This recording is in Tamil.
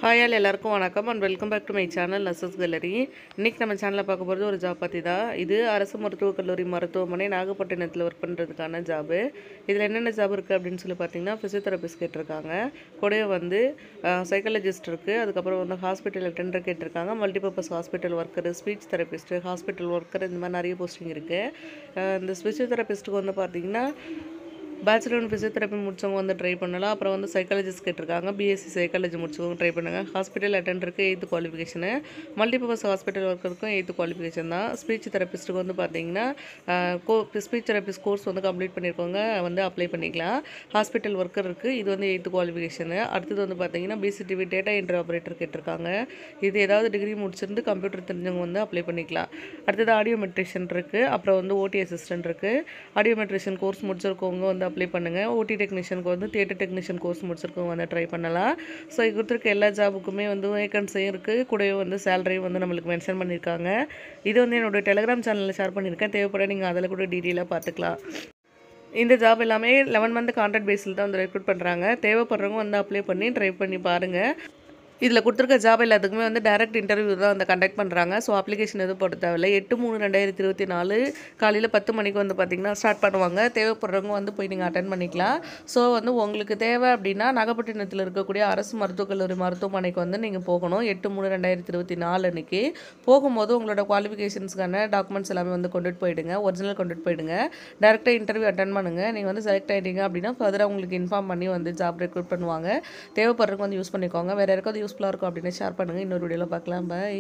ஹாய் ஆல் எல்லாருக்கும் வணக்கம் and welcome back to my channel nurses gallery. இன்றைக்கி நம்ம சேனலில் பார்க்க போகிறது ஒரு ஜாப் பற்றி தான். இது அரசு மருத்துவக் கல்லூரி மருத்துவமனை நாகப்பட்டினத்தில் ஒர்க் பண்ணுறதுக்கான ஜாபு. இதில் என்னென்ன ஜாப் இருக்குது அப்படின்னு சொல்லி பார்த்தீங்கன்னா, ஃபிசியோதெரபிஸ்ட் கேட்டிருக்காங்க, கூடவே வந்து சைக்காலஜிஸ்ட் இருக்குது, அதுக்கப்புறம் வந்து ஹாஸ்பிட்டல் அட்டெண்டர் கேட்டிருக்காங்க, multipurpose hospital worker, speech therapist, hospital worker, இந்த மாதிரி நிறைய போஸ்டிங் இருக்குது. இந்த ஃபிசியோதெரபிஸ்ட்டுக்கு வந்து பார்த்திங்கன்னா பேச்சுலர் இன் ஃபிசியோதெரப்பி முடிச்சவங்க வந்து ட்ரை பண்ணலாம். அப்புறம் வந்து சைக்காலஜிஸ்ட் கேட்டிருக்காங்க, பிஎஸ்சி சைக்காலஜி முடிச்சவங்க ட்ரை பண்ணுங்க. ஹாஸ்பிட்டல் அட்டெண்டருக்கு 8th குவாலிஃபிகேஷனு, மல்டிபர்பஸ் ஹாஸ்பிட்டல் ஒர்க்கருக்கும் 8th குவாலிஃபிகேஷன் தான். ஸ்பீச் தெரபிஸ்ட்டுக்கு வந்து பார்த்தீங்கன்னா ஸ்பீச் தெரபிஸ்ட் கோர்ஸ் வந்து கம்ப்ளீட் பண்ணியிருக்கவங்க வந்து அப்ளை பண்ணிக்கலாம். ஹாஸ்பிட்டல் ஒர்க்கர் இருக்குது, இது வந்து 8th குவாலிஃபிகேஷனு. அடுத்தது வந்து பார்த்தீங்கன்னா பிசிடிவி டேட்டா என்ட்ரி ஆப்ரேட்டர் கேட்டிருக்காங்க, இது ஏதாவது டிகிரி முடிச்சிருந்து கம்ப்யூட்டர் தெரிஞ்சவங்க வந்து அப்ளை பண்ணிக்கலாம். அடுத்தது ஆடியோ மெட்ரிஷியன் இருக்குது, அப்புறம் வந்து ஓடி அசிஸ்டன்ட் இருக்குது. ஆடியோ மெட்ரிஷியன் கோர்ஸ் முடிச்சிருக்கவங்க வந்து அப்ளை பண்ணுங்கள். ஓடி டெக்னீஷியனுக்கு வந்து தியேட்டர் டெக்னீஷியன் கோர்ஸ் முடிச்சிருக்கவங்க வந்து ட்ரை பண்ணலாம். ஸோ கொடுத்துருக்க எல்லா ஜாபுக்குமே வந்து வேகன்சியும் இருக்குது, கூடவே வந்து சேலரியும் வந்து நம்மளுக்கு மென்ஷன் பண்ணியிருக்காங்க. இது வந்து என்னோடய டெலிகிராம் சேனலில் ஷேர் பண்ணியிருக்கேன், தேவைப்பட நீங்கள் அதில் கூட டீட்டெயிலாக பார்த்துக்கலாம். இந்த ஜாப் எல்லாமே 11 மந்த் கான்ட்ராக்ட் பேஸில் தான் வந்து ரெக்ரூட் பண்ணுறாங்க. தேவைப்படுறவங்க வந்து அப்ளை பண்ணி ட்ரை பண்ணி பாருங்கள். இதில் கொடுத்துருக்க ஜாப் எல்லாத்துக்குமே வந்து டைரக்ட் இன்டர்வியூ தான் வந்து கண்டக்ட் பண்ணுறாங்க. ஸோ அப்ளிகேஷன் எதுவும் போட தேவையில்லை. 8/3/2024 காலையில் 10 மணிக்கு வந்து பார்த்திங்கன்னா ஸ்டார்ட் பண்ணுவாங்க. தேவைப்படுறவங்க வந்து போய் நீங்கள் அட்டென்ட் பண்ணிக்கலாம். ஸோ வந்து உங்களுக்கு தேவை அப்படின்னா நாகப்பட்டினத்தில் இருக்கக்கூடிய அரசு மருத்துவக் கல்லூரி மருத்துவமனைக்கு வந்து நீங்கள் போகணும். 8/3/2024 அன்றைக்கி போகும்போது உங்களோட குவாலிஃபிகேஷன்ஸ்க்கான டாக்குமெண்ட்ஸ் எல்லாமே வந்து கொண்டுட்டு போயிடுங்க, ஒரிஜினல் கொண்டுட்டு போயிடுங்க. டேரெக்டாக இன்டர்வியூ அட்டென்ட் பண்ணுங்கள். நீங்கள் வந்து செலக்ட் ஆகிட்டீங்க அப்படின்னா ஃபர்தராக உங்களுக்கு இன்ஃபார்ம் பண்ணி வந்து ஜாப் ரெக்ரூட் பண்ணுவாங்க. தேவைப்படுறவங்க வந்து யூஸ் பண்ணிக்கோங்க. வேறு யாருக்காவது யூஸ்ஃபுல்லாக இருக்கும் அப்படின்னு ஷேர் பண்ணுங்கள். இன்னொரு வீடியோவில் பார்க்கலாம். பை.